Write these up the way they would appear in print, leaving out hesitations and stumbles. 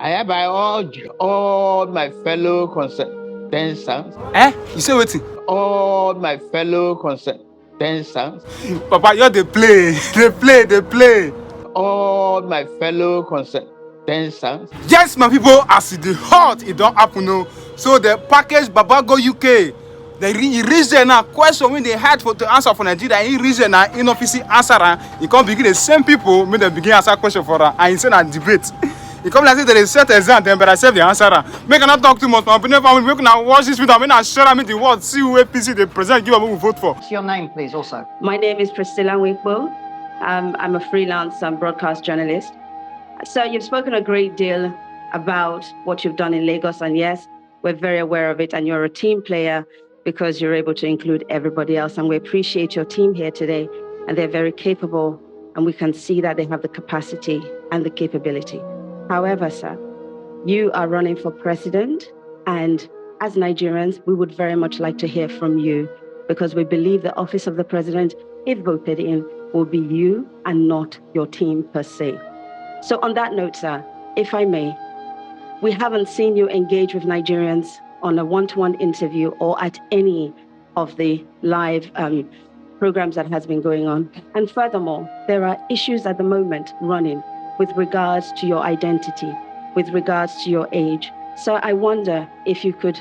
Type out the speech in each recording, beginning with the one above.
I hereby urge all my fellow contestants. You say what? All my fellow contestants. Papa, you're the play. They play. All my fellow contestants. Yes, my people, as it hot, it don't happen no. So the package Baba go UK. He reach there now. Question when they had for to answer for Nigeria, he reach there now. In office answer, he can't begin the same people when they begin answer question for her. And he said and debate. He come like say there is set exam, then but I say the answer. Make not talk too much. My opinion family, make now watch this video. I mean, I share me the word. See who APC they present. Give a who vote for. What's your name, please? Also. My name is Priscilla Winkbo. I'm a freelance broadcast journalist. So you've spoken a great deal about what you've done in Lagos, and yes, we're very aware of it, and you're a team player because you're able to include everybody else, and we appreciate your team here today, and they're very capable, and we can see that they have the capacity and the capability. However, sir, you are running for president, and as Nigerians, we would very much like to hear from you because we believe the office of the president, if voted in, will be you and not your team per se. So on that note, sir, if I may, we haven't seen you engage with Nigerians on a one-to-one interview or at any of the live programs that has been going on. And furthermore, there are issues at the moment running with regards to your identity, with regards to your age. So I wonder if you could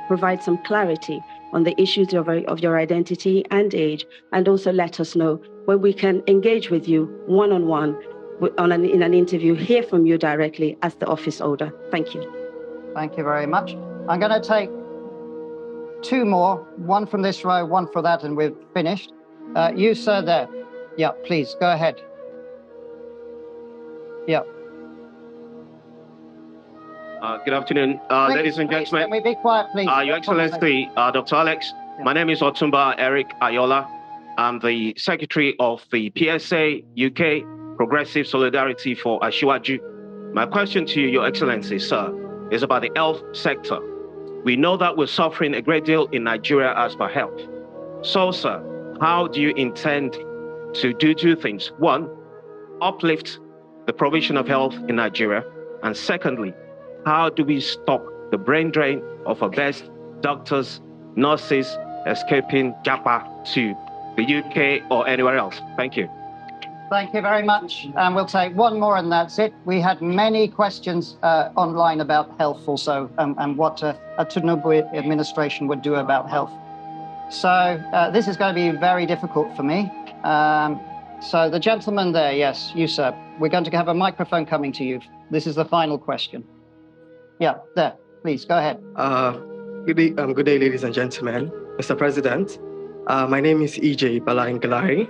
provide some clarity on the issues of your identity and age, and also let us know when we can engage with you one-on-one in an interview, hear from you directly as the office holder. Thank you. Thank you very much. I'm going to take two more, one from this row, one for that, and we've finished. You, sir, there. Yeah, please, go ahead. Yeah. Good afternoon, ladies and gentlemen. Can we be quiet, please? Your Excellency, Dr. Alex, my name is Otumba Eric Ayola. I'm the Secretary of the PSA UK Progressive Solidarity for Ashiwaju. My question to you, Your Excellency, sir, is about the health sector. We know that we're suffering a great deal in Nigeria as per health. So, sir, how do you intend to do two things? One, uplift the provision of health in Nigeria. And secondly, how do we stop the brain drain of our best doctors, nurses escaping Japa to the UK or anywhere else? Thank you. Thank you very much. And we'll take one more and that's it. We had many questions online about health also and what a Tinubu administration would do about health. So this is going to be very difficult for me. So the gentleman there, yes, you, sir. We're going to have a microphone coming to you. This is the final question. Yeah, there, please, go ahead. Good day, ladies and gentlemen. Mr. President, my name is EJ Balangalari.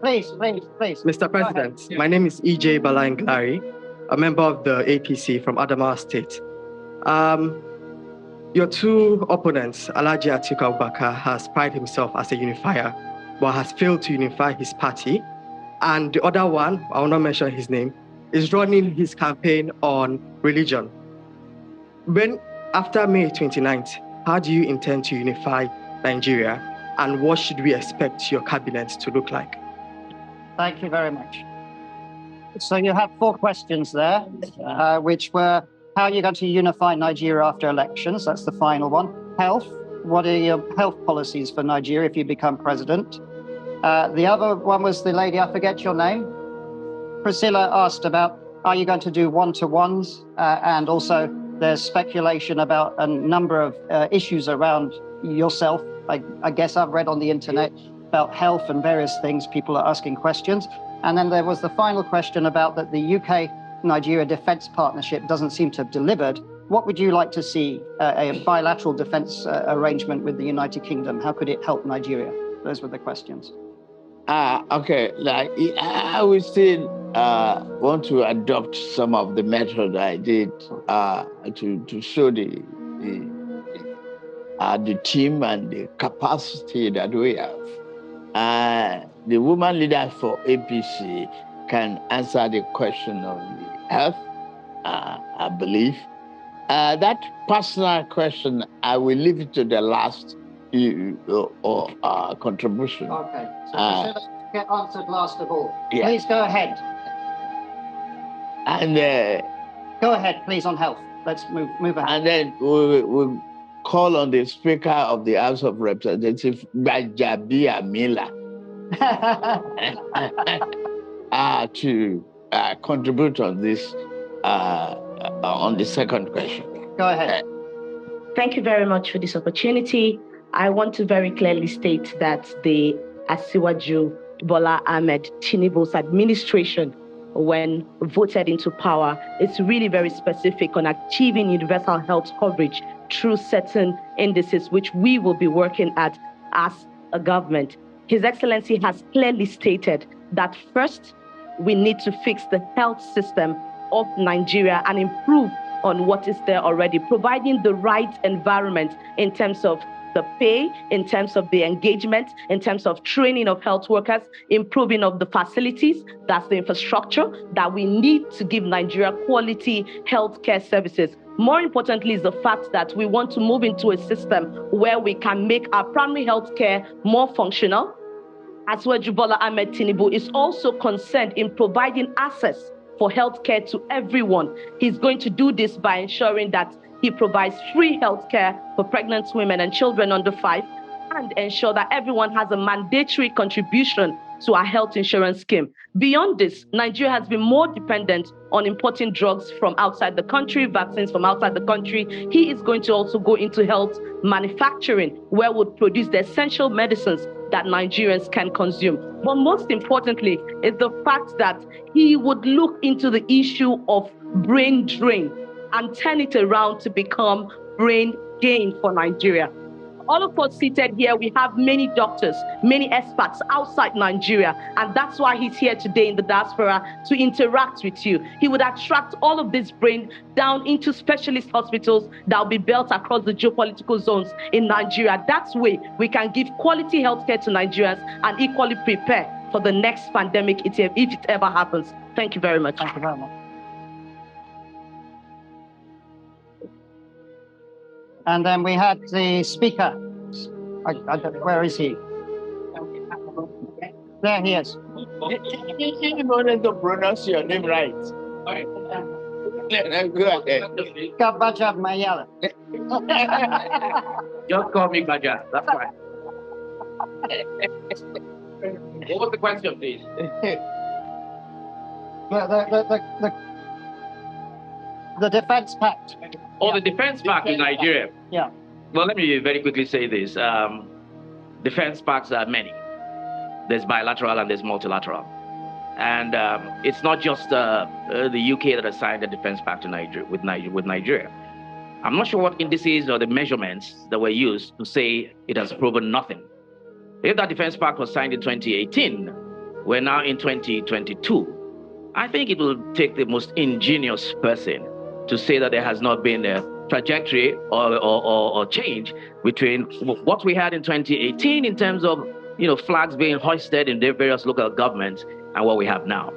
Please. Mr. President, my name is EJ Balangalari, a member of the APC from Adamawa State. Your two opponents, Alhaji Atiku Abubakar, has prided himself as a unifier, but has failed to unify his party. And the other one, I will not mention his name, is running his campaign on religion. After May 29th, how do you intend to unify Nigeria, and what should we expect your cabinet to look like? Thank you very much. So you have 4 questions there, which were, how are you going to unify Nigeria after elections? That's the final one. Health, what are your health policies for Nigeria if you become president? The other one was the lady, I forget your name. Priscilla asked about, are you going to do one-to-ones? And also there's speculation about a number of issues around yourself. I guess I've read on the internet about health and various things. People are asking questions. And then there was the final question about that the UK-Nigeria defense partnership doesn't seem to have delivered. What would you like to see a bilateral defense arrangement with the United Kingdom? How could it help Nigeria? Those were the questions. Okay, like I would still want to adopt some of the method I did to show the team and the capacity that we have. The woman leader for APC can answer the question of the health, I believe. That personal question, I will leave it to the last contribution. Okay. So get answered last of all. Yeah. Please go ahead. And Go ahead, please, on health. Let's move ahead. and then we call on the Speaker of the House of Representatives, Bajabia Mila, to contribute on this on the second question. Go ahead. Thank you very much for this opportunity. I want to very clearly state that the Asiwaju Bola Ahmed Tinubu's administration, when voted into power, is really very specific on achieving universal health coverage through certain indices, which we will be working at as a government. His Excellency has clearly stated that first, we need to fix the health system of Nigeria and improve on what is there already, providing the right environment in terms of the pay, in terms of the engagement, in terms of training of health workers, improving of the facilities, that's the infrastructure that we need to give Nigeria quality healthcare services. More importantly is the fact that we want to move into a system where we can make our primary healthcare more functional. Asiwaju Bola Ahmed Tinubu is also concerned in providing access for healthcare to everyone. He's going to do this by ensuring that he provides free healthcare for pregnant women and children under 5, and ensure that everyone has a mandatory contribution to our health insurance scheme. Beyond this, Nigeria has been more dependent on importing drugs from outside the country, vaccines from outside the country. He is going to also go into health manufacturing, where we'll produce the essential medicines that Nigerians can consume. But most importantly is the fact that he would look into the issue of brain drain and turn it around to become brain gain for Nigeria. All of us seated here, we have many doctors, many experts outside Nigeria, and that's why he's here today in the diaspora to interact with you. He would attract all of this brain down into specialist hospitals that will be built across the geopolitical zones in Nigeria. That's way we can give quality healthcare to Nigerians and equally prepare for the next pandemic if it ever happens. Thank you very much. Thank you very much. And then we had the speaker. Where is he? There he is. In order to pronounce your name right. Go ahead. Kabaja Mayala. Just call me Baja. That's fine. What was the question, please? The defense pact. Oh, the defense pact in Nigeria. Yeah. Well, let me very quickly say this. Defense pacts are many. There's bilateral and there's multilateral. And it's not just the UK that has signed the defense pact in with Nigeria. I'm not sure what indices or the measurements that were used to say it has proven nothing. If that defense pact was signed in 2018, we're now in 2022. I think it will take the most ingenious person to say that there has not been a trajectory or change between what we had in 2018 in terms of flags being hoisted in their various local governments and what we have now.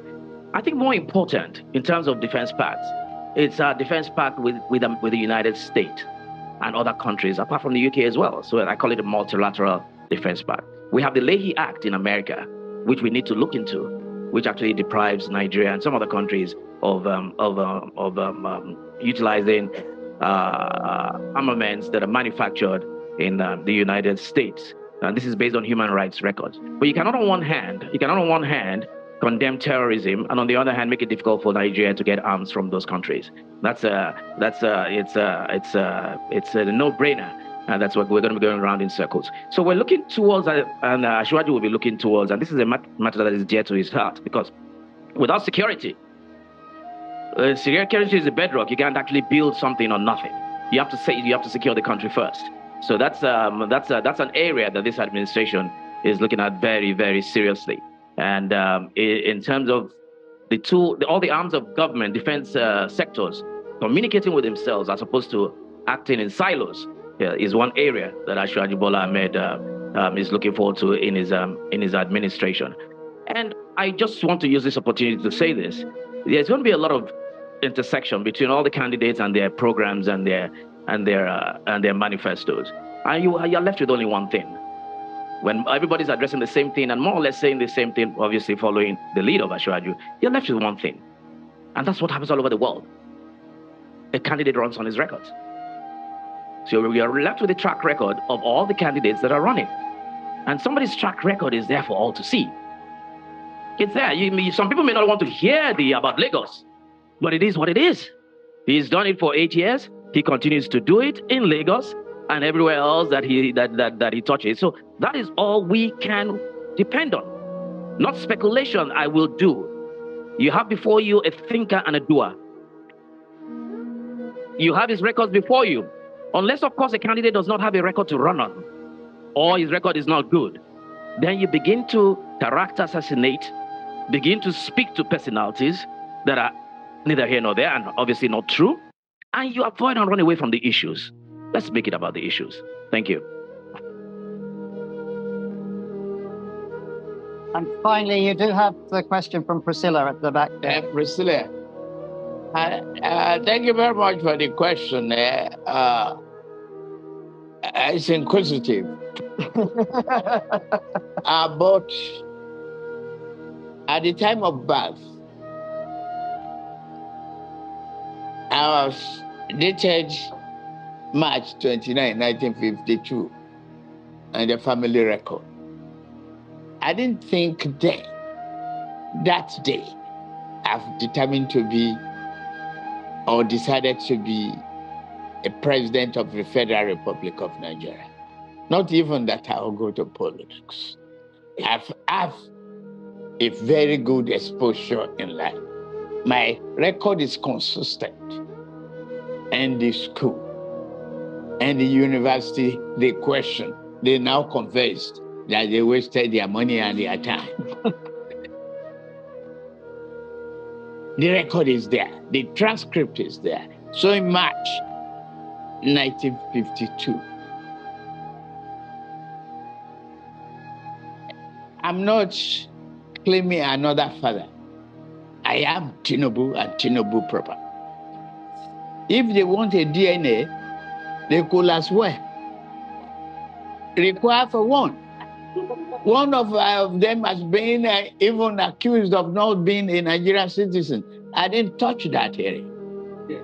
I think more important in terms of defense pacts, it's a defense pact with the United States and other countries, apart from the UK as well. So I call it a multilateral defense pact. We have the Leahy Act in America, which we need to look into, which actually deprives Nigeria and some other countries of utilizing armaments that are manufactured in the United States. And this is based on human rights records. But you cannot on one hand condemn terrorism, and on the other hand make it difficult for Nigeria to get arms from those countries. It's a no-brainer. And that's what we're going to be going around in circles. So we're looking towards, and Asiwaju will be looking towards, and this is a matter that is dear to his heart, because without security, security is a bedrock. You can't actually build something on nothing. You have to secure the country first. So that's an area that this administration is looking at very, very seriously. And in terms of all the arms of government, defense sectors communicating with themselves as opposed to acting in silos, is one area that Asiwaju Bola Ahmed is looking forward to in his administration. And I just want to use this opportunity to say this: there's going to be a lot of intersection between all the candidates and their programs and their manifestos, and you're left with only one thing. When everybody's addressing the same thing and more or less saying the same thing, obviously following the lead of Ashwaju, you're left with one thing. And that's what happens all over the world. A candidate runs on his record. So we are left with a track record of all the candidates that are running. And somebody's track record is there for all to see. It's there. Some people may not want to hear about Lagos, but it is what it is. He's done it for 8 years. He continues to do it in Lagos and everywhere else that he touches. So that is all we can depend on. Not speculation, I will do. You have before you a thinker and a doer. You have his records before you. Unless, of course, a candidate does not have a record to run on, or his record is not good, then you begin to character assassinate, begin to speak to personalities that are neither here nor there and obviously not true, and you avoid and run away from the issues. Let's make it about the issues. Thank you. And finally, you do have the question from Priscilla at the back there. Priscilla, thank you very much for the question. It's inquisitive. But at the time of birth, I was dated March 29, 1952, and the family record. I didn't think that day I've determined to be or decided to be a president of the Federal Republic of Nigeria. Not even that I will go to politics. I have a very good exposure in life. My record is consistent. And the school and the university, they question. They now convinced that they wasted their money and their time. The record is there. The transcript is there. So in March 1952, I'm not claiming another father. I am Tinubu and Tinubu proper. If they want a DNA, they could as well require for one. One of them has been even accused of not being a Nigerian citizen. I didn't touch that area. Yes.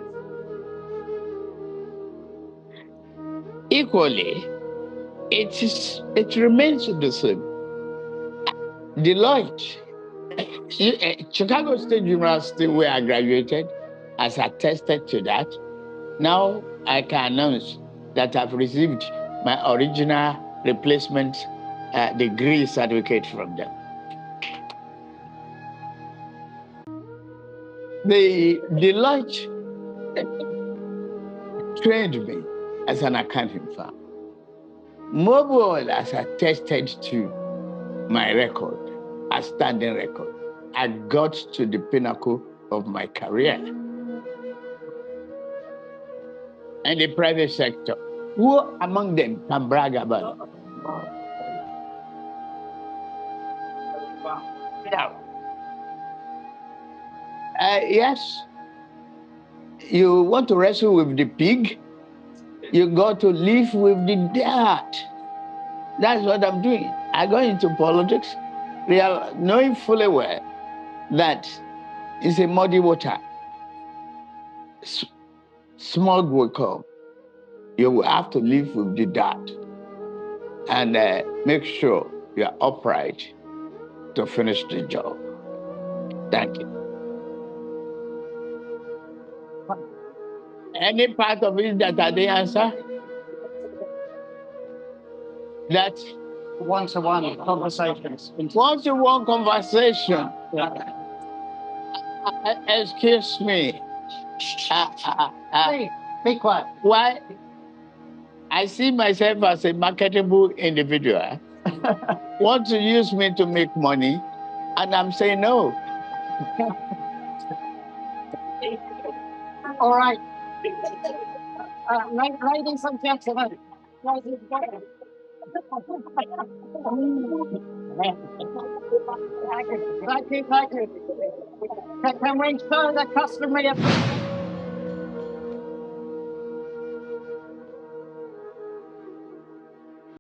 Equally, it remains the same. Deloitte, Chicago State University, where I graduated, has attested to that. Now I can announce that I've received my original replacement degree certificate from them. The Deloitte trained me as an accounting firm. Mobile has attested to my record, a standing record. I got to the pinnacle of my career. And the private sector, who among them can brag about it? Yes, you want to wrestle with the pig, you got to live with the dirt. That's what I'm doing. I go into politics, knowing fully well that it's a muddy water. Smog will come. You will have to live with the dirt and make sure you are upright to finish the job. Thank you. Any part of it that I didn't answer? That one-to-one conversations. One-to-one conversation. Yeah. Excuse me. Hey, be quiet. Why? I see myself as a marketable individual. Want to use me to make money, and I'm saying no. All right. Ladies and gentlemen. Thank you. Can we show the customary